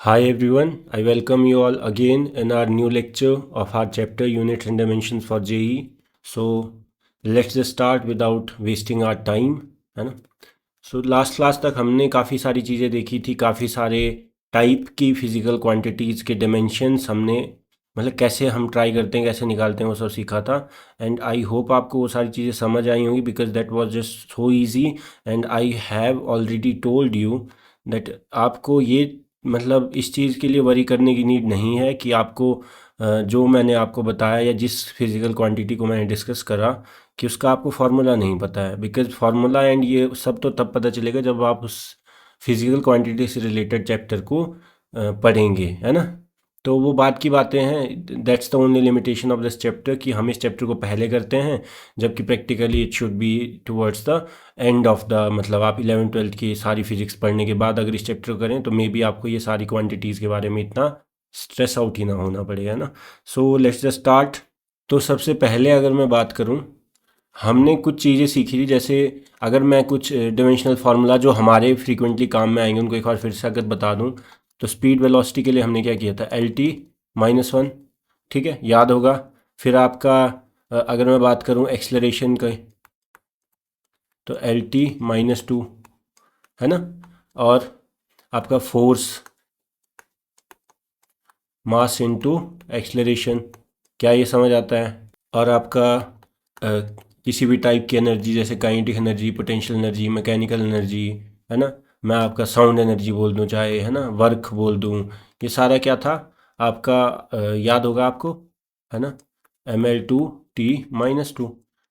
Hi everyone, I welcome you all again in our new lecture of our chapter Units and Dimensions for JEE. So let's just start without wasting our time, है ना। Last class तक हमने काफ़ी सारी चीज़ें देखी थी, काफ़ी सारे टाइप की फिजिकल क्वांटिटीज़ के डिमेंशंस हमने मतलब कैसे हम ट्राई करते हैं, कैसे निकालते हैं, वो सब सीखा था। एंड आई होप आपको वो सारी चीज़ें समझ आई होंगी because that was just so easy and I have already told you that आपको ये मतलब इस चीज़ के लिए वरी करने की नीड नहीं है कि आपको जो मैंने आपको बताया या जिस फिज़िकल क्वांटिटी को मैंने डिस्कस करा कि उसका आपको फार्मूला नहीं पता है। बिकॉज फार्मूला एंड ये सब तो तब पता चलेगा जब आप उस फिज़िकल क्वांटिटी से रिलेटेड चैप्टर को पढ़ेंगे, है ना। तो वो बात की बातें हैं, that's the only limitation of this chapter कि हम इस चैप्टर को पहले करते हैं, जबकि practically it should be towards the end of the मतलब आप 11th-12th की सारी फिजिक्स पढ़ने के बाद अगर इस चैप्टर को करें तो मे बी आपको ये सारी क्वांटिटीज़ के बारे में इतना स्ट्रेस आउट ही ना होना पड़ेगा ना। So let's just start. तो सबसे पहले अगर मैं बात करूं, हमने कुछ चीज़ें सीखी थी। जैसे अगर मैं कुछ डिमेंशनल फार्मूला जो हमारे फ्रीक्वेंटली काम में आएंगे उनको एक बार फिर से अगर बता दूं, तो स्पीड वेलोसिटी के लिए हमने क्या किया था, LT-1, ठीक है, याद होगा। फिर आपका अगर मैं बात करूं एक्सलरेशन का, तो LT-2, है ना। और आपका फोर्स मास इनटू एक्सलरेशन, क्या ये समझ आता है। और आपका किसी भी टाइप की एनर्जी जैसे kinetic energy, potential energy, mechanical energy, है ना। मैं आपका साउंड एनर्जी बोल दूं चाहे, है ना, वर्क बोल दूं, ये सारा क्या था आपका याद होगा आपको, है ना। ML2T-2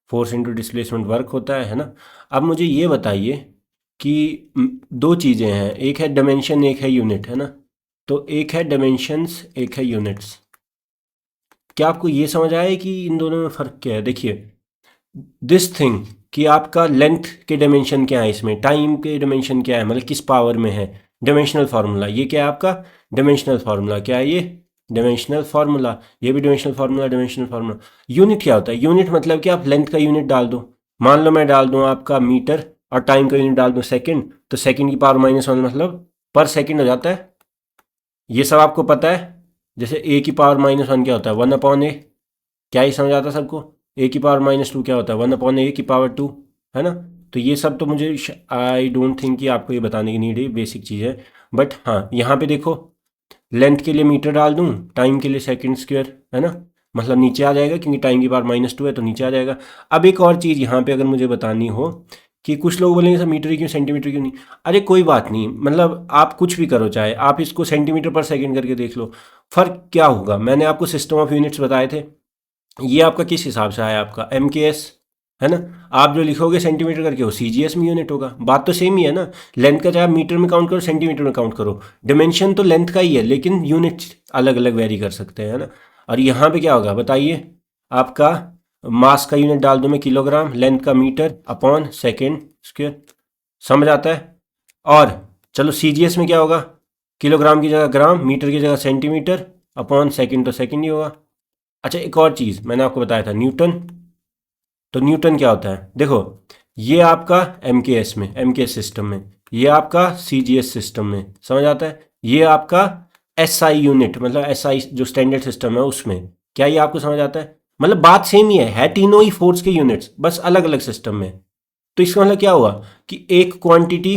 force into displacement work होता है ना। अब मुझे ये बताइए कि दो चीज़ें हैं, एक है डायमेंशन, एक है यूनिट, है ना। तो एक है डायमेंशंस, एक है यूनिट्स। क्या आपको ये समझ आया कि इन दोनों में फ़र्क क्या है। देखिए दिस थिंग कि आपका लेंथ के डायमेंशन क्या है, इसमें टाइम के डायमेंशन क्या है, मतलब किस पावर में है। डायमेंशनल फार्मूला ये क्या है आपका, डायमेंशनल फार्मूला क्या है, ये डायमेंशनल फार्मूला, ये भी dimensional formula, dimensional formula. Unit क्या होता है, यूनिट मतलब कि आप लेंथ का यूनिट डाल दो। मान लो मैं डाल दूँ आपका मीटर और टाइम का यूनिट डाल दूँ सेकेंड, तो सेकेंड की पावर -1 मतलब पर सेकेंड हो जाता है। ये सब आपको पता है। जैसे ए की पावर -1 क्या होता है, 1/a। क्या ही समझ आता है सबको। ए की पावर -2 क्या होता है, 1/a की पावर 2, है ना। तो ये सब तो मुझे आई डोंट थिंक कि आपको ये बताने की नीड है, बेसिक चीज़ है। बट हाँ यहाँ पे देखो, लेंथ के लिए मीटर डाल दूँ, टाइम के लिए सेकंड स्क्वायर, है ना, मतलब नीचे आ जाएगा क्योंकि टाइम की पावर -2 है तो नीचे आ जाएगा। अब एक और चीज़ यहाँ पे अगर मुझे बतानी हो कि कुछ लोग बोलेंगे सर मीटर क्यों, सेंटीमीटर क्यों नहीं। अरे कोई बात नहीं, मतलब आप कुछ भी करो, चाहे आप इसको सेंटीमीटर पर सेकंड करके देख लो, फ़र्क क्या होगा। मैंने आपको सिस्टम ऑफ यूनिट्स बताए थे, ये आपका किस हिसाब से आया, आपका MKS, है ना। आप जो लिखोगे सेंटीमीटर करके वो CGS में यूनिट होगा, बात तो सेम ही है ना। लेंथ का चाहे आप मीटर में काउंट करो, सेंटीमीटर में काउंट करो, डिमेंशन तो लेंथ का ही है लेकिन यूनिट अलग अलग वेरी कर सकते हैं, है ना। और यहाँ पे क्या होगा बताइए, आपका मास का यूनिट डाल दूँ मैं किलोग्राम, लेंथ का मीटर अपॉन सेकेंड स्क्वायर, समझ आता है। और चलो CGS में क्या होगा, किलोग्राम की जगह ग्राम, मीटर की जगह सेंटीमीटर, अपॉन सेकेंड तो सेकेंड ही होगा। अच्छा एक और चीज़ मैंने आपको बताया था, न्यूटन। तो न्यूटन क्या होता है, देखो ये आपका MKS सिस्टम में, ये आपका CGS सिस्टम में, समझ आता है। ये आपका SI यूनिट मतलब SI जो स्टैंडर्ड सिस्टम है उसमें, क्या ये आपको समझ आता है। मतलब बात सेम ही है तीनों ही फोर्स के यूनिट्स, बस अलग अलग सिस्टम में। तो इसका मतलब क्या हुआ कि एक क्वांटिटी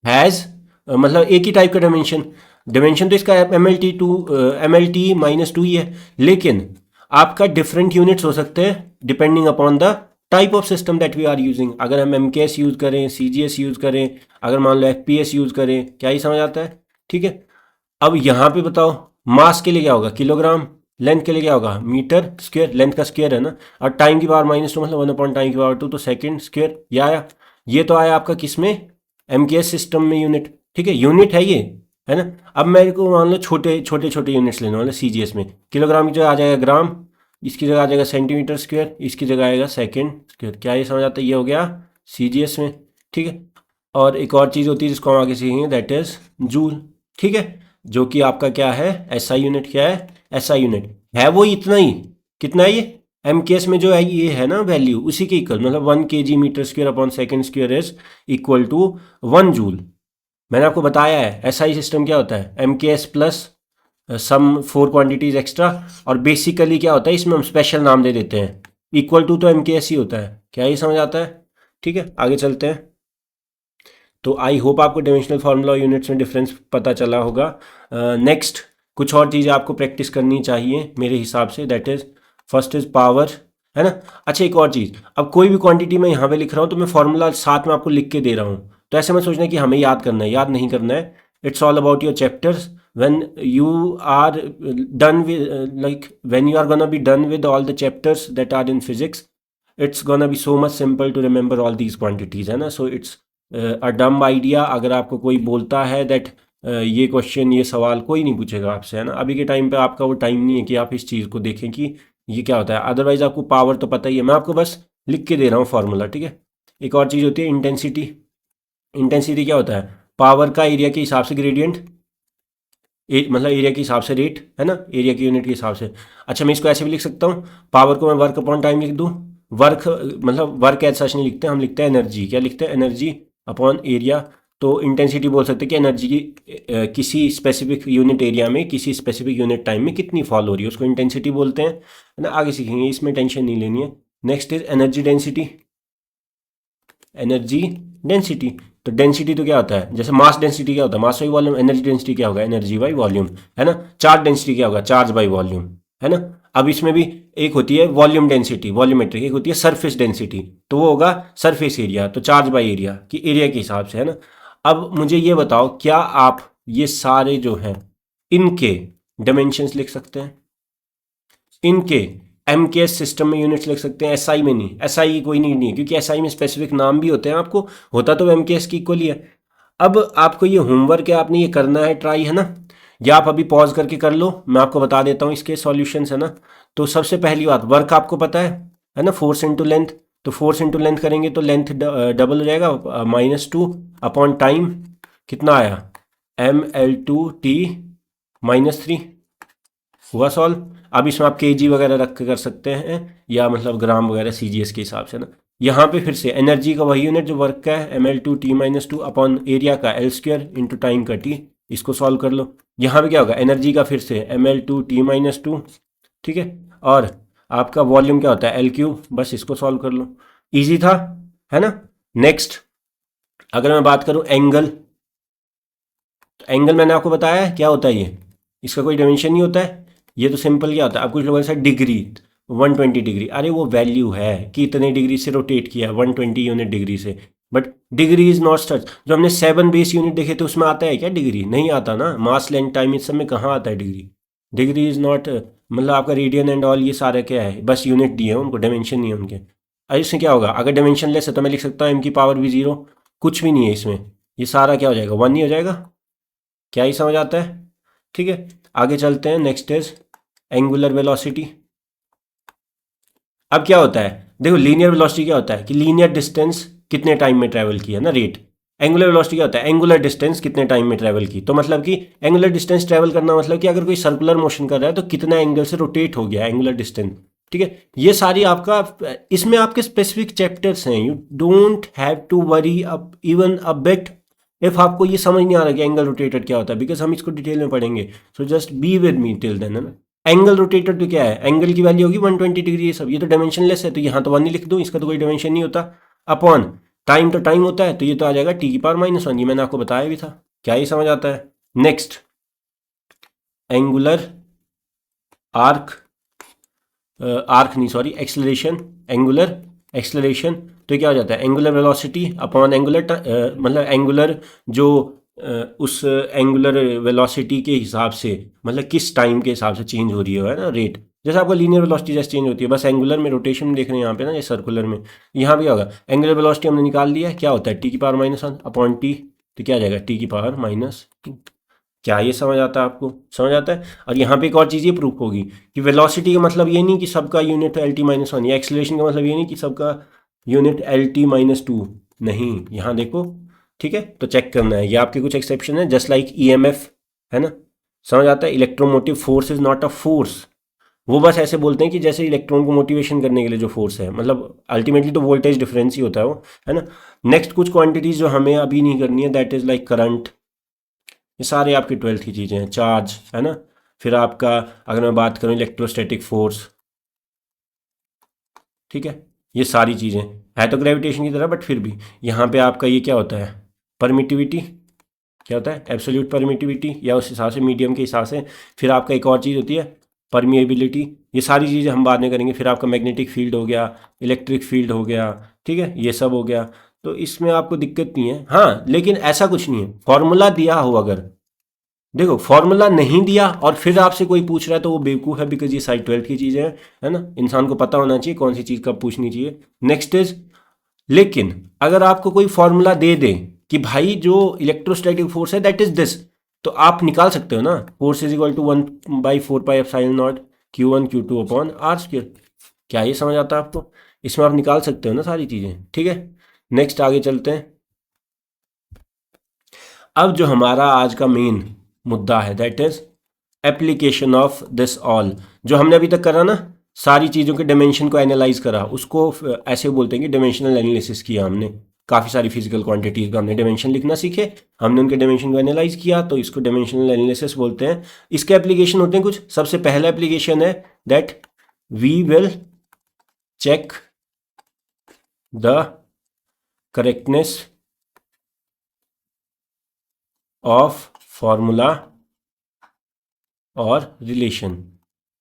हैज़ मतलब एक ही टाइप का डायमेंशन, डायमेंशन तो इसका MLT-2 ही है, लेकिन आपका डिफरेंट यूनिट्स हो सकते हैं depending upon the type of system that we are using. अगर हम MKS यूज़ करें, CGS यूज़ करें, अगर मान लो FPS यूज़ करें, क्या ही समझ आता है, ठीक है। अब यहाँ पे बताओ, मास के लिए क्या होगा किलोग्राम, लेंथ के लिए क्या होगा मीटर स्क्वायर, लेंथ का स्क्वायर है ना, और टाइम की पावर -2 मतलब 1/टाइम की पावर 2 तो सेकेंड स्क्वायर, ये आया। ये तो आया आपका किस में, MKS सिस्टम में यूनिट, ठीक है, यूनिट है ये, है ना। अब मेरे को मान लो छोटे छोटे छोटे यूनिट्स लेने वाले, CGS में किलोग्राम की जगह आ जाएगा ग्राम, इसकी जगह आ जाएगा सेंटीमीटर स्क्वायर, इसकी जगह आएगा सेकेंड स्क्वायर, क्या ये समझ आता है, ये हो गया CGS में, ठीक है। और एक और चीज़ होती है जिसको हम आगे सीखेंगे, दैट इज जूल, ठीक है, जो कि आपका क्या है SI यूनिट, क्या है SI यूनिट है वो इतना ही, कितना है ये MKS में जो है ये है ना वैल्यू उसी के इक्वल, मतलब 1 kg metre square upon second square is equal to 1 joule, मैंने आपको बताया है एसआई सिस्टम क्या होता है, MKS plus some 4 quantities extra, और बेसिकली क्या होता है इसमें हम स्पेशल नाम दे देते हैं, इक्वल टू तो एमकेएस ही होता है। क्या ये समझ आता है? ठीक है, आगे चलते हैं। तो आई होप आपको डायमेंशनल फार्मूला और यूनिट्स में डिफरेंस पता चला होगा। नेक्स्ट कुछ और चीज़ें आपको प्रैक्टिस करनी चाहिए मेरे हिसाब से, that is first is power, है ना। अच्छा एक और चीज़, अब कोई भी क्वांटिटी मैं यहाँ पे लिख रहा हूँ तो मैं फार्मूला साथ में आपको लिख के दे रहा हूँ, तो ऐसे में सोचना कि हमें याद करना है, याद नहीं करना है। It's all about your chapters when you are done with when you are gonna be done with all the chapters that are in physics, it's gonna be so much simple to remember all these quantities, है ना। so it's a dumb idea अगर आपको कोई बोलता है that ये question, ये सवाल कोई नहीं पूछेगा आपसे, है ना। अभी के टाइम पे आपका वो टाइम नहीं है कि आप इस चीज़ को देखें कि ये क्या होता है, अदरवाइज आपको पावर तो पता ही है, मैं आपको बस लिख के दे रहा हूँ फार्मूला, ठीक है। एक और चीज़ होती है इंटेंसिटी। इंटेंसिटी क्या होता है, पावर का एरिया के हिसाब से ग्रेडियंट, मतलब एरिया के हिसाब से रेट, है ना, एरिया की यूनिट के हिसाब से। अच्छा मैं इसको ऐसे भी लिख सकता हूँ, पावर को मैं वर्क अपॉन टाइम लिख दूँ। वर्क मतलब वर्क एज सच नहीं लिखते, हम लिखते हैं एनर्जी। क्या लिखते हैं, एनर्जी अपॉन एरिया। तो इंटेंसिटी बोल सकते हैं कि एनर्जी की किसी स्पेसिफिक यूनिट एरिया में किसी स्पेसिफिक यूनिट टाइम में कितनी फॉल हो रही है, उसको इंटेंसिटी बोलते हैं, है ना। आगे सीखेंगे, इसमें टेंशन नहीं लेनी है। Next is energy density. Energy density, तो डेंसिटी तो क्या होता है, जैसे मास डेंसिटी क्या होता है, mass by volume. Energy density क्या होगा, एनर्जी बाई वॉल्यूम, है ना। चार्ज डेंसिटी क्या होगा, चार्ज बाई वॉल्यूम, है ना। अब इसमें भी एक होती है वॉल्यूम डेंसिटी, वॉल्यूमेट्रिक, एक होती है सरफेस डेंसिटी, तो वो होगा सरफेस एरिया, तो चार्ज बाई एरिया कि एरिया के हिसाब से, है ना। अब मुझे ये बताओ, क्या आप ये सारे जो हैं इनके डायमेंशंस लिख सकते हैं, इनके एमकेएस सिस्टम में यूनिट्स लिख सकते हैं, एसआई में नहीं। एसआई की कोई नीड नहीं है क्योंकि एसआई में स्पेसिफिक नाम भी होते हैं, आपको होता तो एमकेएस की इक्वल ही है। अब आपको ये होमवर्क है, आपने ये करना है ट्राई, है ना। या आप अभी पॉज करके कर लो, मैं आपको बता देता हूँ इसके सॉल्यूशंस, है ना। तो सबसे पहली बात, वर्क आपको पता है ना, फोर्स इंटू लेंथ। तो फोर्स इंटू लेंथ करेंगे तो लेंथ डबल हो जाएगा, -2 अपॉन टाइम कितना आया, mL2T -3, हुआ सॉल्व। अब इसमें आप केजी वगैरह रख के कर सकते हैं, या मतलब ग्राम वगैरह सीजीएस के हिसाब से ना। यहाँ पे फिर से एनर्जी का वही यूनिट जो वर्क का है, mL2T-2 अपॉन एरिया का L² इंटू टाइम का T, इसको सॉल्व कर लो। यहाँ पे क्या होगा, एनर्जी का फिर से mL2T-2, ठीक है, और आपका वॉल्यूम क्या होता है L3, बस इसको सॉल्व कर लो। ईजी था, है ना। नेक्स्ट अगर मैं बात करूँ एंगल, तो एंगल मैंने आपको बताया है क्या होता है, ये इसका कोई डायमेंशन नहीं होता है, ये तो सिंपल क्या होता है। अब कुछ लोगों से डिग्री 120 डिग्री, अरे वो वैल्यू है कि इतने डिग्री से रोटेट किया 120 यूनिट डिग्री से, but degree is not such. जो हमने 7 बेस यूनिट देखे थे उसमें आता है क्या डिग्री, नहीं आता ना। मास लेंथ टाइम इस सब में कहाँ आता है डिग्री, डिग्री इज नॉट, मतलब आपका रेडियन एंड ऑल ये सारे क्या है, बस यूनिट दिए हैं उनको, डायमेंशन नहीं है उनके। अब इसमें क्या होगा, अगर डायमेंशन लेस है तो मैं लिख सकता हूँ m की पावर भी 0, कुछ भी नहीं है इसमें, ये सारा क्या हो जाएगा 1 ही हो जाएगा। क्या ही समझ आता है, ठीक है। आगे चलते हैं, नेक्स्ट इज एंगुलर वेलोसिटी। अब क्या होता है, देखो लीनियर वेलोसिटी क्या होता है कि लीनियर डिस्टेंस कितने टाइम में ट्रैवल किया ना, रेट। एंगुलर वेलोसिटी क्या होता है, एंगुलर डिस्टेंस कितने टाइम में ट्रैवल की। तो मतलब कि एंगुलर डिस्टेंस ट्रैवल करना मतलब कि अगर कोई सर्कुलर मोशन कर रहा है तो कितना एंगल से रोटेट हो गया एंगुलर डिस्टेंस, ठीक है। ये सारी आपका इसमें आपके स्पेसिफिक चैप्टर्स हैं, you don't have to worry up even a bit if आपको ये समझ नहीं आ रहा कि एंगल रोटेटेड क्या होता है, बिकॉज हम इसको डिटेल में पढ़ेंगे। So just be with me till then, है ना। एंगल रोटेटेड तो क्या है, एंगल की वैल्यू होगी 120 डिग्री, ये सब, ये तो डायमेंशनलेस है, तो यहाँ तो 1 ही लिख दूँ, इसका तो कोई डायमेंशन नहीं होता। अपॉन टाइम, तो टाइम होता है, तो ये तो आ जाएगा टी की पावर -1, ये मैंने आपको बताया भी था। क्या ही समझ आता है। नेक्स्ट एंगुलर आर्क, आर्क नहीं सॉरी, एक्सलरेशन, एंगुलर एक्सलरेशन, तो क्या हो जाता है एंगुलर वेलोसिटी अपॉन एंगुलर, मतलब एंगुलर जो उस एंगुलर वेलोसिटी के हिसाब से, मतलब किस टाइम के हिसाब से चेंज हो रही है ना रेट। जैसे आपको लीनियर वेलोसिटी जैसे चेंज होती है, बस एंगुलर में रोटेशन देख रहे हैं यहाँ पे ना, ये सर्कुलर में, यहाँ भी होगा एंगुलर वेलोसिटी हमने निकाल लिया है, क्या होता है टी की पावर -1 अपॉन टी, तो क्या आ जाएगा टी की पावर -2। क्या ये समझ आता है आपको, समझ आता है। और यहाँ पे एक और चीज़ ये प्रूफ होगी कि वेलोसिटी का मतलब ये नहीं कि सबका यूनिट LT-1, या एक्सेलरेशन का मतलब ये नहीं कि सबका यूनिट LT-2, नहीं, यहाँ देखो, ठीक है। तो चेक करना है, ये आपके कुछ एक्सेप्शन है, जस्ट लाइक EMF, है ना, समझ आता है। Electromotive force is not a force, वो बस ऐसे बोलते हैं कि जैसे इलेक्ट्रॉन को मोटिवेशन करने के लिए जो फोर्स है, मतलब अल्टीमेटली तो वोल्टेज डिफरेंस ही होता है वो, है ना। नेक्स्ट कुछ क्वांटिटीज जो हमें अभी नहीं करनी है, दैट इज लाइक करंट, ये सारे आपके 12th की चीज़ें हैं। चार्ज है ना, फिर आपका अगर मैं बात करूँ इलेक्ट्रोस्टैटिक फोर्स, ठीक है, ये सारी चीज़ें है तो ग्रेविटेशन की तरह, बट फिर भी यहाँ पे आपका ये क्या होता है, परमिटिविटी, क्या होता है, एब्सोल्यूट परमिटिविटी, या उस हिसाब से मीडियम के हिसाब से। फिर आपका एक और चीज़ होती है परमिएबिलिटी, ये सारी चीज़ें हम बाद में करेंगे। फिर आपका मैग्नेटिक फील्ड हो गया, इलेक्ट्रिक फील्ड हो गया, ठीक है, ये सब हो गया। तो इसमें आपको दिक्कत नहीं है, हाँ, लेकिन ऐसा कुछ नहीं है फॉर्मूला दिया हो अगर, देखो फॉर्मूला नहीं दिया और फिर आपसे कोई पूछ रहा है तो वो बेवकूफ़ है, बिकॉज ये सारी 12th की चीज़ें हैं, है ना, इंसान को पता होना चाहिए कौन सी चीज़ कब पूछनी चाहिए। नेक्स्ट इज, लेकिन अगर आपको कोई फॉर्मूला दे दे कि भाई जो इलेक्ट्रोस्टैटिक फोर्स है दैट इज दिस, तो आप निकाल सकते हो ना, force is equal to 1/4πε0 Q1 Q2/r²। क्या ये समझ आता है आपको? इसमें आप निकाल सकते हो ना सारी चीज़ें, ठीक है। नेक्स्ट आगे चलते हैं। अब जो हमारा आज का मेन मुद्दा है that is application of this all, जो हमने अभी तक करा ना, सारी चीज़ों के डायमेंशन को एनालाइज करा, उसको ऐसे बोलते हैं कि डायमेंशनल एनालिसिस किया हमने। काफ़ी सारी फिजिकल क्वांटिटीज़ का हमने डायमेंशन लिखना सीखे, हमने उनके डायमेंशन को एनालाइज किया, तो इसको डायमेंशनल एनालिसिस बोलते हैं। इसके एप्लीकेशन होते हैं कुछ। सबसे पहला एप्लीकेशन है that we will check the correctness of formula और रिलेशन।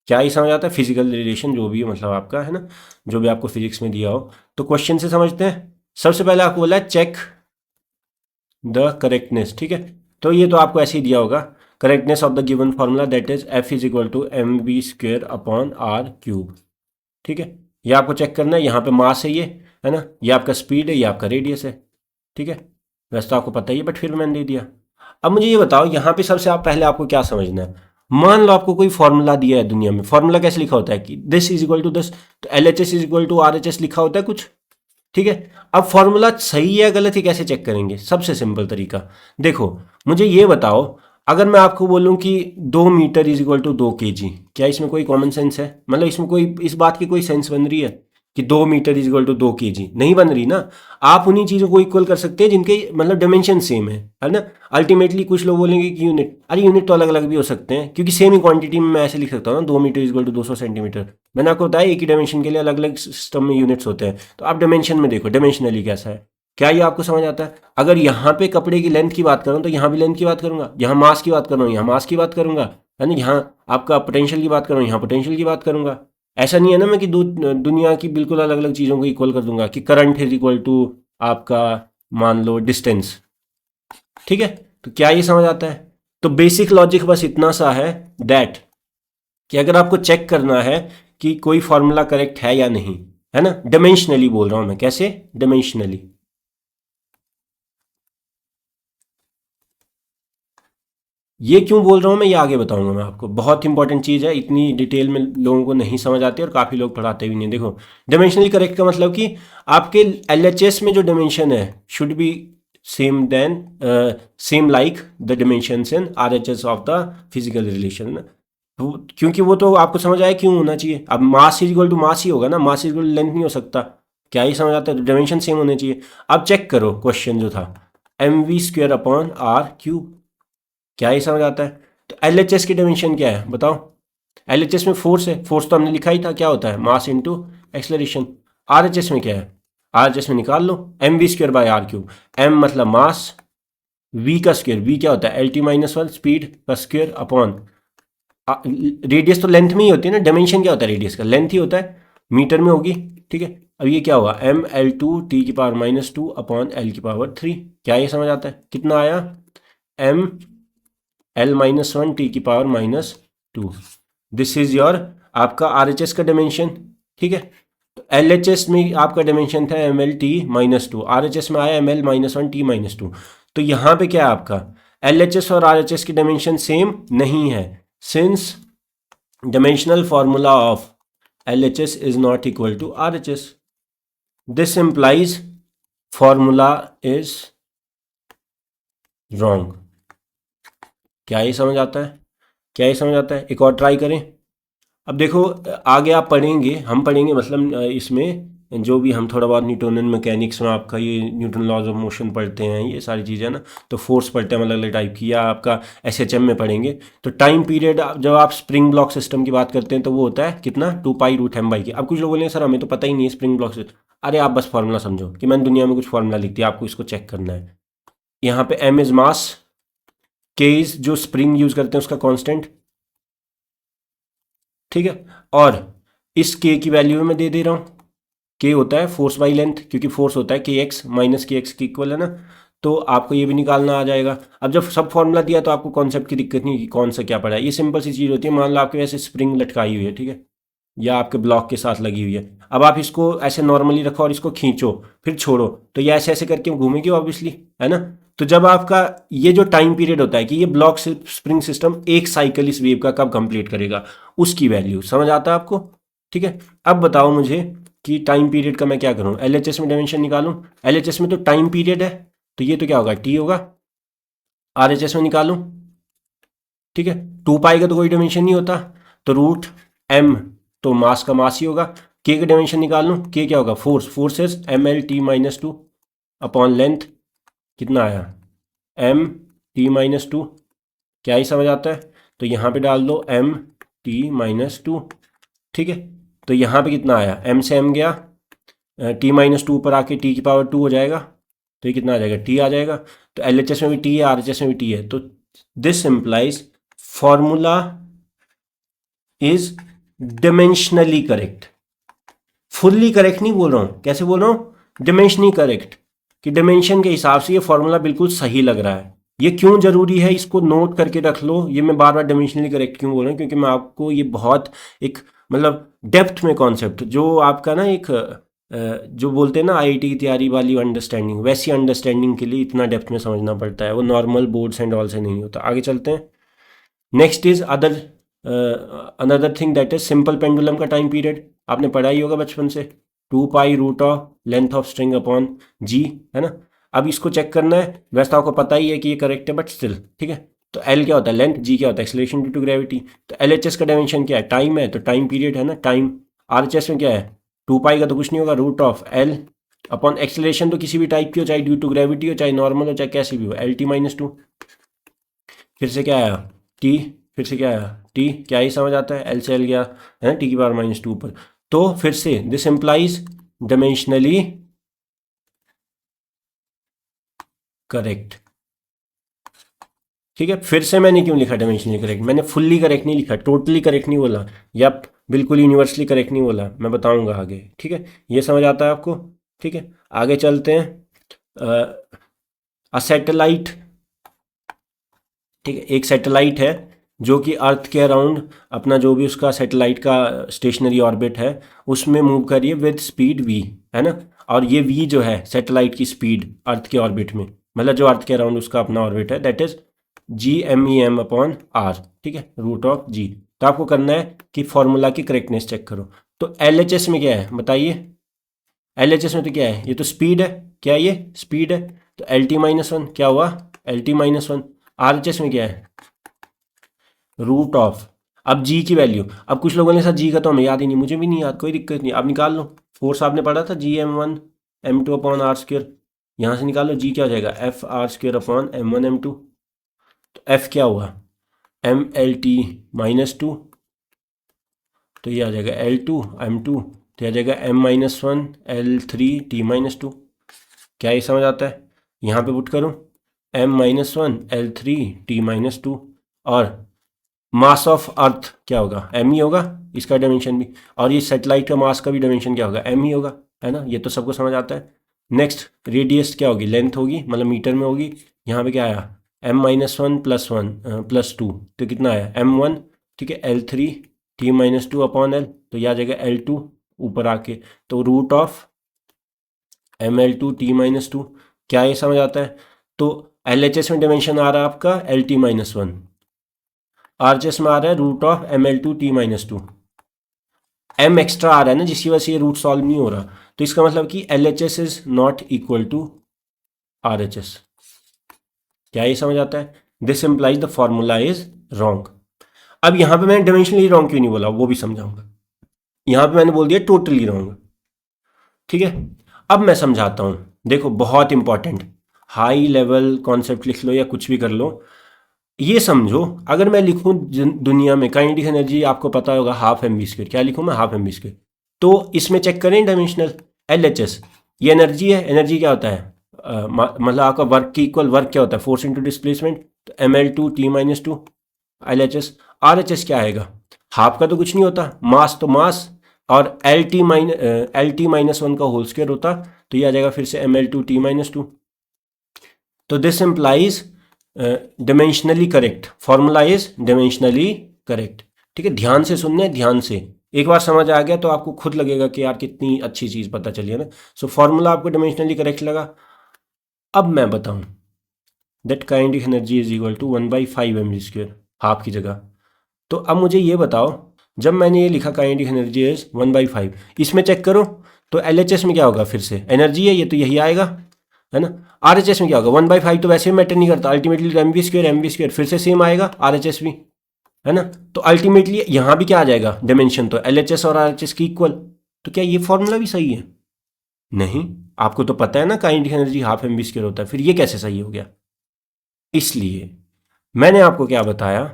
क्या ही समझ आता है? फिजिकल रिलेशन जो भी है, मतलब आपका है ना, जो भी आपको फिजिक्स में दिया हो। तो क्वेश्चन से समझते हैं। सबसे पहले आपको बोला है चेक द करेक्टनेस, ठीक है। तो ये तो आपको ऐसे ही दिया होगा, correctness of the given formula that is F is equal to mv² ठीक है। ये आपको चेक करना है। यहाँ पे मास है ये, है ना, ये आपका स्पीड है, ये आपका रेडियस है, ठीक है। वैसे तो आपको पता ही है, बट फिर मैंने दे दिया। अब मुझे ये बताओ, यहाँ पे सबसे आप पहले आपको क्या समझना है। मान लो आपको कोई फॉर्मूला दिया है दुनिया में, फॉर्मूला कैसे लिखा होता है कि this is equal to this, तो LHS is equal to RHS लिखा होता है कुछ, ठीक है। अब फॉर्मूला सही है गलत है कैसे चेक करेंगे? सबसे सिंपल तरीका, देखो मुझे ये बताओ, अगर मैं आपको बोलूं कि 2 metre is equal to 2 kg, क्या इसमें कोई कॉमन सेंस है? मतलब इसमें कोई इस बात की कोई सेंस बन रही है कि 2 metre is equal to 2 kg? नहीं बन रही ना। आप उन्हीं चीज़ों को इक्वल कर सकते हैं जिनके मतलब डायमेंशन सेम है ना। अल्टीमेटली कुछ लोग बोलेंगे कि यूनिट, अरे यूनिट तो अलग अलग भी हो सकते हैं, क्योंकि सेम ही क्वांटिटी में मैं ऐसे लिख सकता हूँ ना, 2 metre is equal to 200 centimetre. मैंने आपको बताया एक ही डायमेंशन के लिए अलग अलग सिस्टम में यूनिट्स होते हैं। तो आप डायमेंशन में देखो डायमेंशनली कैसा है। क्या ये आपको समझ आता है? अगर यहाँ पे कपड़े की लेंथ की बात करूँ तो यहाँ भी लेंथ की बात करूंगा, यहाँ मास की बात कर रहा हूँ यहाँ मास की बात करूंगा, है ना, यहाँ आपका पोटेंशियल की बात कर रहा हूँ यहाँ पोटेंशियल की बात करूंगा। ऐसा नहीं है ना मैं कि दुनिया की बिल्कुल अलग अलग चीज़ों को इक्वल कर दूंगा कि करंट इज इक्वल टू आपका मान लो डिस्टेंस, ठीक है। तो क्या ये समझ आता है? तो बेसिक लॉजिक बस इतना सा है दैट कि अगर आपको चेक करना है कि कोई फॉर्मूला करेक्ट है या नहीं, है ना, डायमेंशनली बोल रहा हूं मैं। कैसे? डायमेंशनली। ये क्यों बोल रहा हूँ मैं, ये आगे बताऊंगा मैं आपको। बहुत इंपॉर्टेंट चीज़ है, इतनी डिटेल में लोगों को नहीं समझ आती और काफ़ी लोग पढ़ाते भी नहीं। देखो डायमेंशनली करेक्ट का मतलब कि आपके LHS में जो डायमेंशन है should be same then same like the dimensions in RHS of the physical relation ना। क्योंकि वो तो आपको समझ आया क्यों होना चाहिए। अब mass is equal to mass ही होगा ना, mass is equal to length नहीं हो सकता। क्या ही समझ आता है? तो डायमेंशन सेम होने चाहिए। अब चेक करो क्वेश्चन जो था, mv²/r³ क्या ही समझ आता है? तो LHS की डायमेंशन क्या है बताओ? LHS में फोर्स है, फोर्स तो हमने लिखा ही था, क्या होता है, मास इनटू एक्सेलरेशन। RHS में क्या है? RHS में निकाल लो, mv²/r³। m मतलब मास, v का स्क्वायर, v क्या होता है, LT-1 स्पीड का स्क्वायर अपॉन रेडियस। तो लेंथ में ही होती है ना, डायमेंशन क्या होता है रेडियस का, लेंथ ही होता है, मीटर में होगी, ठीक है। अब ये क्या हुआ, mL2T⁻² अपॉन L⁻3। क्या ये समझ आता है? कितना आया, mL-1T⁻²। दिस इज योर आपका RHS का डायमेंशन, ठीक है। तो LHS में आपका डायमेंशन था mL-T⁻², RHS में आया mL-1T⁻²। तो यहाँ पे क्या है आपका, LHS और RHS की डायमेंशन सेम नहीं है, since dimensional formula of LHS is not equal to RHS. This implies formula is wrong. क्या ये समझ आता है? क्या ये समझ आता है? एक और ट्राई करें। अब देखो आगे आप पढ़ेंगे, हम पढ़ेंगे मतलब इसमें जो भी हम थोड़ा बहुत न्यूटोनियन मैकेनिक्स में आपका ये न्यूटन लॉज ऑफ मोशन पढ़ते हैं, ये सारी चीज़ें ना, तो फोर्स पढ़ते हैं अलग अलग टाइप की, या आपका एसएचएम में पढ़ेंगे। तो टाइम पीरियड जब आप स्प्रिंग ब्लॉक सिस्टम की बात करते हैं तो वो होता है कितना, 2π√m/k। अब कुछ लोग बोलेंगे सर हमें तो पता ही नहीं है स्प्रिंग ब्लॉक से। अरे आप बस फॉर्मूला समझो कि मैंने दुनिया में कुछ फॉर्मूला लिख दिया, आपको इसको चेक करना है। यहाँ पे m is mass, k is जो स्प्रिंग यूज करते हैं उसका कांस्टेंट, ठीक है। और इस k की वैल्यू मैं दे रहा हूँ, k होता है फोर्स बाई लेंथ, क्योंकि फोर्स होता है kx माइनस kx के इक्वल है ना, तो आपको ये भी निकालना आ जाएगा। अब जब सब फॉर्मूला दिया तो आपको कॉन्सेप्ट की दिक्कत नहीं कि कौन सा क्या पड़ा है, ये सिंपल सी चीज़ होती है। मान लो आपके वैसे स्प्रिंग लटकाई हुई है, ठीक है, या आपके ब्लॉक के साथ लगी हुई है। अब आप इसको ऐसे नॉर्मली रखो और इसको खींचो फिर छोड़ो, तो ये ऐसे ऐसे करके घूमेगी ऑब्वियसली, है ना। तो जब आपका ये जो टाइम पीरियड होता है कि ये ब्लॉक स्प्रिंग सिस्टम एक साइकिल इस वेव का कब कंप्लीट करेगा, उसकी वैल्यू समझ आता है आपको, ठीक है। अब बताओ मुझे कि टाइम पीरियड का मैं क्या करूं, एलएचएस में डायमेंशन निकालूं। एलएचएस में तो टाइम पीरियड है, तो ये तो क्या होगा, टी होगा। आरएचएस में निकालूं, ठीक है, 2π का तो कोई डायमेंशन नहीं होता, तो √m, तो मास का मास ही होगा। के का डायमेंशन निकाल लूँ, के क्या होगा, force, force is mL/t-2 upon length, कितना आया m/t-2, क्या ही समझ आता है। तो यहाँ पे डाल दो m/t-2, ठीक है। तो यहाँ पे कितना आया, m से m गया, t-2 पर आके t की पावर 2 हो जाएगा, तो ये कितना आ जाएगा, t आ जाएगा। तो LHS में भी t है, RHS में भी t है, तो this implies formula is dimensionally correct. Fully correct नहीं बोल रहा हूं, कैसे बोल रहा हूं, डिमेंशनली करेक्ट, कि डिमेंशन के हिसाब से ये फॉर्मूला बिल्कुल सही लग रहा है। ये क्यों जरूरी है, इसको नोट करके रख लो। ये मैं बार बार डिमेंशनली करेक्ट क्यों बोल रहा हूँ, क्योंकि मैं आपको ये बहुत एक मतलब डेप्थ में कॉन्सेप्ट, जो आपका ना एक जो बोलते हैं ना आईआईटी की तैयारी वाली अंडरस्टैंडिंग, वैसी अंडरस्टैंडिंग के लिए इतना डेप्थ में समझना पड़ता है, वो नॉर्मल बोर्ड्स एंड ऑल से नहीं होता। आगे चलते हैं। Next is another thing that is simple pendulum का टाइम पीरियड, आपने पढ़ा ही होगा बचपन से, 2π√लेंथ ऑफ स्ट्रिंग अपॉन जी, है ना। अब इसको चेक करना है, वैसे तो आपको पता ही है कि ये करेक्ट है, बट स्टिल ठीक है। तो एल क्या होता है, लेंथ, जी क्या होता है, एक्सेलरेशन ड्यू टू ग्रेविटी। तो एलएचएस का डायमेंशन क्या है, टाइम है, तो टाइम पीरियड है ना, टाइम। आरएचएस में क्या है, 2π का तो कुछ नहीं होगा, √l अपॉन एक्सेलरेशन तो किसी भी टाइप की हो, चाहे ड्यू टू ग्रेविटी हो, चाहे नॉर्मल हो, चाहे कैसी भी हो, LT-2। फिर से क्या आया, टी, फिर से क्या आया, टी, क्या ही समझ आता है, एल से एल गया है ना, t⁻², पर। तो फिर से दिस इंप्लाइज डायमेंशनली करेक्ट, ठीक है। फिर से मैंने क्यों लिखा डायमेंशनली करेक्ट, मैंने फुल्ली करेक्ट नहीं लिखा, टोटली करेक्ट नहीं बोला, या बिल्कुल यूनिवर्सली करेक्ट नहीं बोला, मैं बताऊंगा आगे, ठीक है। ये समझ आता है आपको, ठीक है। आगे चलते हैं। अ सैटेलाइट, ठीक है, एक सैटेलाइट है जो कि अर्थ के अराउंड अपना जो भी उसका सैटेलाइट का स्टेशनरी ऑर्बिट है उसमें मूव कर रही है विद स्पीड v, है ना। और ये v जो है सैटेलाइट की स्पीड अर्थ के ऑर्बिट में, मतलब जो अर्थ के अराउंड उसका अपना ऑर्बिट है, दैट इज Gmem/r, ठीक है, √g। तो आपको करना है कि फॉर्मूला की करेक्टनेस चेक करो। तो LHS में क्या है बताइए, LHS में तो क्या है, ये तो स्पीड है, क्या है ये स्पीड है, तो LT-1 क्या हुआ, LT-1। RHS में क्या है, √। अब जी की वैल्यू, अब कुछ लोगों ने सर जी का तो हमें याद ही नहीं, मुझे भी नहीं याद, कोई दिक्कत नहीं, आप निकाल लो। फोर्स आपने पढ़ा था Gm1m2/r², यहाँ से निकाल लो, जी क्या हो जाएगा, FR²/m1m2। तो F क्या हुआ, mLT-2, तो ये आ जाएगा L2m2, तो ये आ जाएगा m-1 L3t-2। क्या ये समझ आता है, यहाँ पे पुट करूँ m-1 L3t-2, और मास ऑफ अर्थ क्या होगा, m ही होगा, इसका डायमेंशन भी, और ये सैटेलाइट का मास का भी डायमेंशन क्या होगा, m ही होगा, है ना। ये तो सबको समझ आता है। नेक्स्ट रेडियस क्या होगी, लेंथ होगी, मतलब मीटर में होगी। यहाँ पे क्या आया, m-1 +1 +2, तो कितना आया m1, ठीक है, L3t-2 अपॉन l, तो यह आ जाएगा L2 ऊपर आके, तो √mL2t-2। क्या ये समझ आता है। तो LHS में डायमेंशन आ रहा है आपका LT-1, RHS में आ रहा है √mL2t-2। m एक्स्ट्रा आ रहा है ना, जिसकी वजह से ये रूट सॉल्व नहीं हो रहा, तो इसका मतलब कि LHS is not equal to RHS। क्या ये समझ आता है, this implies the formula is wrong. अब यहां पे मैंने डायमेंशनली रॉन्ग क्यों नहीं बोला, वो भी समझाऊंगा। यहां पे मैंने बोल दिया टोटली रॉन्ग, ठीक है। अब मैं समझाता हूँ, देखो बहुत इंपॉर्टेंट, हाई लेवल कॉन्सेप्ट लिख लो या कुछ भी कर लो। ये समझो, अगर मैं लिखूं दुनिया में काइनेटिक एनर्जी आपको पता होगा हाफ एम वी स्क्वायर, क्या लिखूं मैं, हाफ एम वी स्क्वायर। तो इसमें चेक करें डायमेंशनल एल एच एस, ये एनर्जी है। एनर्जी क्या होता है, मतलब आपका वर्क की इक्वल वर्क क्या होता है, फोर्स इंटू डिस्प्लेसमेंट, तो M L two T minus two L H S. R H S क्या आएगा, हाफ का तो कुछ नहीं होता, मास तो मास, और एल टी माइनस वन का होल स्क्वायर होता, तो ये आ जाएगा फिर से M L two T minus two. तो this implies dimensionally correct, formula is dimensionally correct. ठीक है, ध्यान से सुनना है, ध्यान से, एक बार समझ आ गया तो आपको खुद लगेगा कि यार कितनी अच्छी चीज़ पता चली है ना। सो फॉर्मूला आपको डिमेंशनली करेक्ट लगा। अब मैं बताऊं, that kinetic energy is equal to 1/5 M G square, half की जगह। तो अब मुझे ये बताओ, जब मैंने ये लिखा काइनेटिक एनर्जी इज 1/5, इसमें चेक करो तो एल एच एस में क्या होगा, फिर से एनर्जी है ये तो यही आएगा, है ना। आर एच एस में क्या होगा, 1/5 तो वैसे भी मैटर नहीं करता, अल्टीमेटली एम वी स्क्वायर फिर से सेम आएगा, आर एच एस भी, है ना। तो अल्टीमेटली यहाँ भी क्या आ जाएगा, डायमेंशन तो एल एच एस और आर एच एस की इक्वल। तो क्या ये फॉर्मूला भी सही है, नहीं, आपको तो पता है ना kinetic energy half M V square होता है, फिर ये कैसे सही हो गया। इसलिए मैंने आपको क्या बताया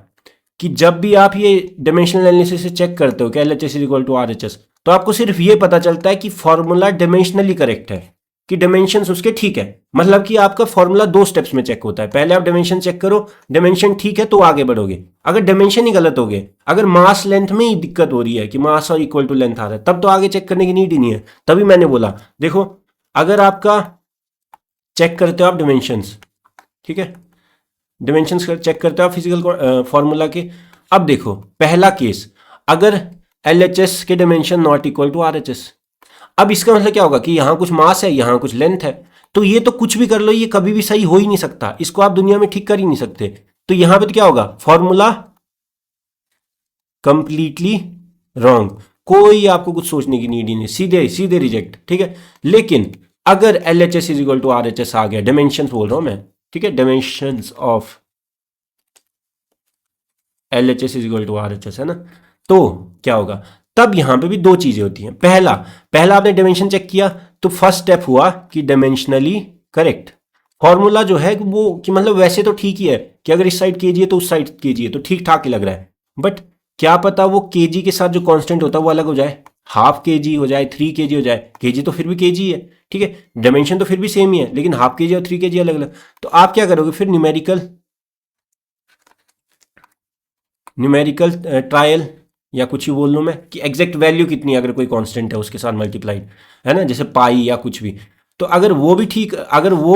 कि जब भी आप ये डायमेंशनल एनालिसिस से चेक करते हो कि L H S is equal to R H S, तो आपको सिर्फ ये पता चलता है कि फॉर्मूला डायमेंशनली करेक्ट है, कि डायमेंशंस उसके ठीक है। मतलब कि आपका फॉर्मूला 2 स्टेप्स में चेक होता है, पहले आप डायमेंशन चेक करो, डायमेंशन ठीक है तो आगे बढ़ोगे। अगर डायमेंशन ही गलत हो गए, अगर मास लेंथ में ही दिक्कत हो रही है कि मास और इक्वल टू लेंथ आ रहा है, तब तो आगे चेक करने की नीड ही नहीं है। तभी मैंने बोला देखो, अगर आपका चेक करते हो आप डायमेंशंस, ठीक है, डिमेंशंस चेक करते हो आप फिजिकल फॉर्मूला के। अब देखो पहला केस, अगर एल एच एस के dimension not equal to R H S, अब इसका मतलब क्या होगा कि यहाँ कुछ मास है, यहाँ कुछ लेंथ है, तो ये तो कुछ भी कर लो ये कभी भी सही हो ही नहीं सकता, इसको आप दुनिया में ठीक कर ही नहीं सकते। तो यहाँ पे तो क्या होगा, फॉर्मूला कंप्लीटली रॉन्ग, कोई आपको कुछ सोचने की नीड ही नहीं, सीधे सीधे रिजेक्ट। ठीक है, लेकिन अगर L H S is equal to R H S आ गया, डायमेंशन बोल रहा हूं मैं, ठीक है, dimensions of L H S is equal to R H S, है ना। तो क्या होगा, तब यहां पे भी 2 चीजें होती हैं। पहला पहला आपने डायमेंशन चेक किया तो फर्स्ट स्टेप हुआ कि डायमेंशनली करेक्ट, फॉर्मूला जो है वो कि मतलब वैसे तो ठीक ही है कि अगर इस साइड केजी है तो उस साइड केजी है, तो ठीक ठाक ही लग रहा है। बट क्या पता वो केजी के साथ जो कांस्टेंट होता है वो अलग हो जाए, हाफ केजी हो जाए, 3 केजी हो जाए, केजी तो फिर भी केजी है, ठीक है, डायमेंशन तो फिर भी सेम ही है, लेकिन हाफ केजी और 3 केजी अलग अलग। तो आप क्या करोगे फिर, न्यूमेरिकल ट्रायल, या कुछ ही बोल लूँ मैं कि एग्जैक्ट वैल्यू कितनी है अगर कोई कांस्टेंट है उसके साथ मल्टीप्लाइड, है ना, जैसे पाई या कुछ भी। तो अगर वो भी ठीक, अगर वो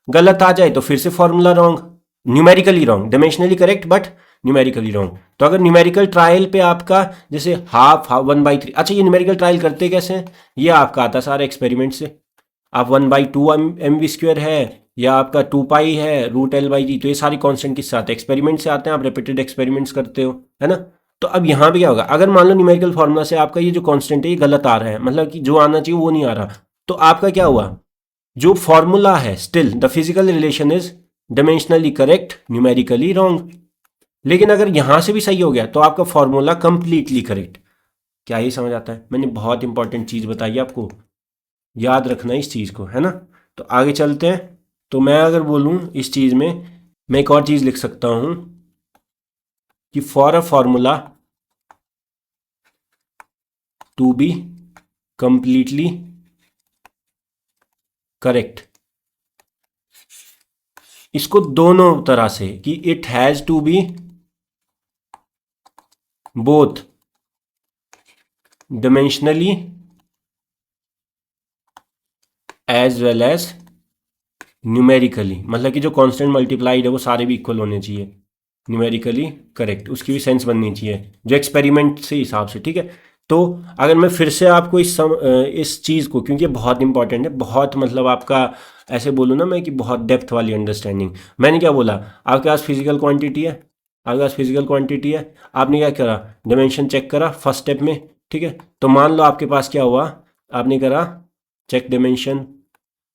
गलत आ जाए तो फिर से formula wrong, numerically wrong, dimensionally correct but numerically wrong. तो अगर न्यूमेरिकल ट्रायल पे आपका जैसे हाफ 1/3, अच्छा ये न्यूमेरिकल ट्रायल करते कैसे हैं, ये आपका आता सारा एक्सपेरिमेंट से। आप 1/2 एम वी स्क्वायर है, या आपका 2 पाई है, रूट एल बाई जी, तो ये सारी कांस्टेंट किससे आते हैं, एक्सपेरिमेंट से आते हैं, आप रिपीटेड एक्सपेरिमेंट्स करते हो, है ना। तो अब यहाँ पे क्या होगा, अगर मान लो न्यूमेरिकल फार्मूला से आपका ये जो कांस्टेंट है ये गलत आ रहा है, मतलब कि जो आना चाहिए वो नहीं आ रहा, तो आपका क्या हुआ, जो फॉर्मूला है still the physical relation is dimensionally correct, numerically wrong. लेकिन अगर यहां से भी सही हो गया तो आपका फॉर्मूला कंप्लीटली करेक्ट। क्या ये समझ आता है, मैंने बहुत इंपॉर्टेंट चीज बताई आपको, याद रखना इस चीज को, है ना। तो आगे चलते हैं। तो मैं अगर बोलूं इस चीज में, मैं एक और चीज लिख सकता हूं कि for a formula to be completely correct, इसको दोनों तरह से कि it has to be both dimensionally as well as numerically, मतलब कि जो कांस्टेंट मल्टीप्लाइड है वो सारे भी इक्वल होने चाहिए, न्यूमेरिकली करेक्ट, उसकी भी सेंस बननी चाहिए जो एक्सपेरिमेंट से हिसाब से। ठीक है, तो अगर मैं फिर से आपको इस चीज़ को, क्योंकि ये बहुत इंपॉर्टेंट है, बहुत मतलब आपका ऐसे बोलूँ ना मैं कि बहुत डेप्थ वाली अंडरस्टैंडिंग। मैंने क्या बोला, आपके पास फिजिकल क्वांटिटी है, आपके पास फिजिकल क्वांटिटी है, आपने क्या करा, डायमेंशन चेक करा फर्स्ट स्टेप में, ठीक है। तो मान लो आपके पास क्या हुआ, आपने करा check dimension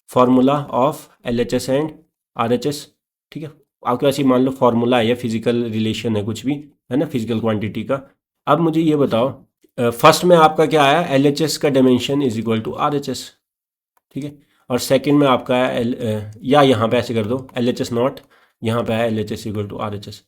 formula of L H S and R H S, ठीक है, आपके पास ये मान लो फॉर्मूला है या फिजिकल रिलेशन है कुछ भी, है ना, फिजिकल क्वांटिटी का। अब मुझे ये बताओ फर्स्ट में आपका क्या आया, LHS का dimension is equal to RHS, ठीक है। और सेकंड में आपका है या यहाँ पे ऐसे कर दो LHS नॉट, यहाँ पे है LHS इक्वल टू RHS।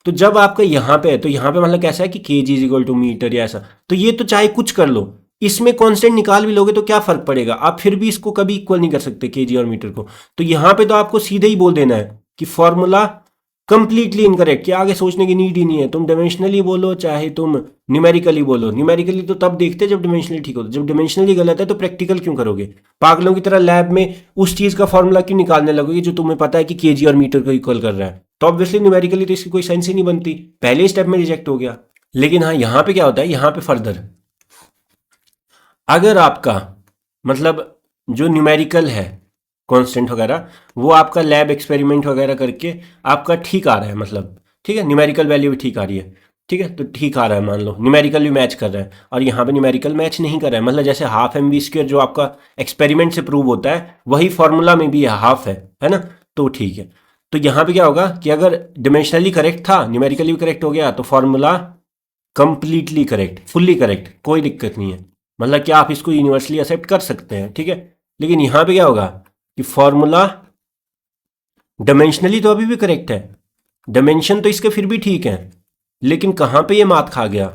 तो जब आपका यहाँ पे है तो यहाँ पे मतलब कैसा है कि kg is equal to metre या ऐसा, तो ये तो चाहे कुछ कर लो, इसमें कांस्टेंट निकाल भी लोगे तो क्या फर्क पड़ेगा, आप फिर भी इसको कभी इक्वल नहीं कर सकते kg और मीटर को। तो यहाँ पे तो आपको सीधे ही बोल देना है कि फॉर्मूला कंप्लीटली इनकरेक्ट, कि आगे सोचने की नीड ही नहीं है। तुम डायमेंशनली बोलो चाहे तुम न्यूमेरिकली बोलो, न्यूमेरिकली तो तब देखते हैं जब डायमेंशनली ठीक होता है, जब डायमेंशनली गलत है तो प्रैक्टिकल क्यों करोगे, पागलों की तरह लैब में उस चीज़ का फॉर्मूला क्यों निकालने लगोगे जो तुम्हें पता है कि kg और मीटर को इक्वल कर रहा है। तो ऑब्वियसली न्यूमेरिकली तो इसकी कोई सेंस ही नहीं बनती, पहले स्टेप में रिजेक्ट हो गया। लेकिन हाँ, यहाँ पे क्या होता है, यहाँ पे फर्दर अगर आपका मतलब जो न्यूमेरिकल है कांस्टेंट वगैरह, वो आपका लैब एक्सपेरिमेंट वगैरह करके आपका ठीक आ रहा है, मतलब ठीक है, न्यूमेरिकल वैल्यू भी ठीक आ रही है, ठीक है, तो ठीक आ रहा है, मान लो न्यूमेरिकल भी मैच कर रहा है, और यहाँ पे न्यूमेरिकल मैच नहीं कर रहा है, मतलब जैसे हाफ mv² जो आपका एक्सपेरिमेंट से प्रूव होता है वही फॉर्मूला में भी हाफ है ना, तो ठीक है। तो यहाँ पे क्या होगा कि अगर डिमेंशनली करेक्ट था, न्यूमेरिकली भी करेक्ट हो गया, तो formula completely correct, fully correct, कोई दिक्कत नहीं है, मतलब कि आप इसको यूनिवर्सली एक्सेप्ट कर सकते हैं, ठीक है। लेकिन यहाँ पे क्या होगा कि फॉर्मूला डायमेंशनली तो अभी भी करेक्ट है, डायमेंशन तो इसके फिर भी ठीक है, लेकिन कहाँ पे ये मात खा गया,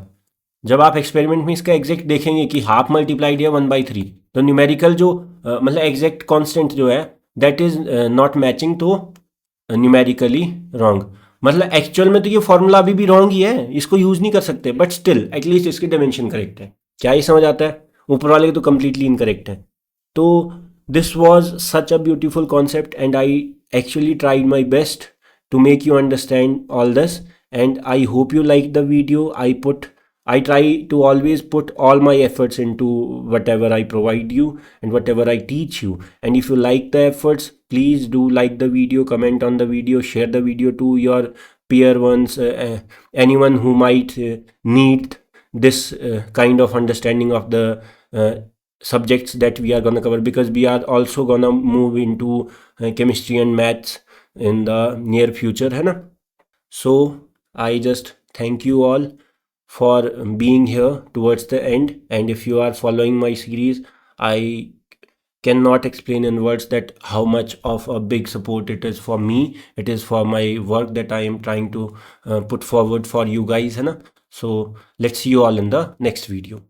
जब आप एक्सपेरिमेंट में इसका एग्जैक्ट देखेंगे कि हाफ मल्टीप्लाइड है 1/3, तो न्यूमेरिकल जो मतलब एग्जैक्ट कांस्टेंट जो है that is not matching to numerically wrong, मतलब एक्चुअल में तो ये फॉर्मूला अभी भी रॉन्ग ही है, इसको यूज नहीं कर सकते, बट स्टिल एटलीस्ट इसकी डायमेंशन करेक्ट है। क्या ये समझ आता है, ऊपर वाले के तो कंप्लीटली इनकरेक्ट है। तो this was such a beautiful concept and I actually tried my best to make you understand all this, and I hope you like the video. I try to always put all my efforts into whatever I provide you and whatever I teach you, and if you like the efforts, please do like the video, comment on the video, share the video to your peer ones, anyone who might need this kind of understanding of the subjects that we are going to cover, because we are also going to move into chemistry and maths in the near future, है ना। So I just thank you all for being here towards the end, and if you are following my series, I cannot explain in words that how much of a big support it is for me, it is for my work that I am trying to put forward for you guys, है ना। So let's see you all in the next video.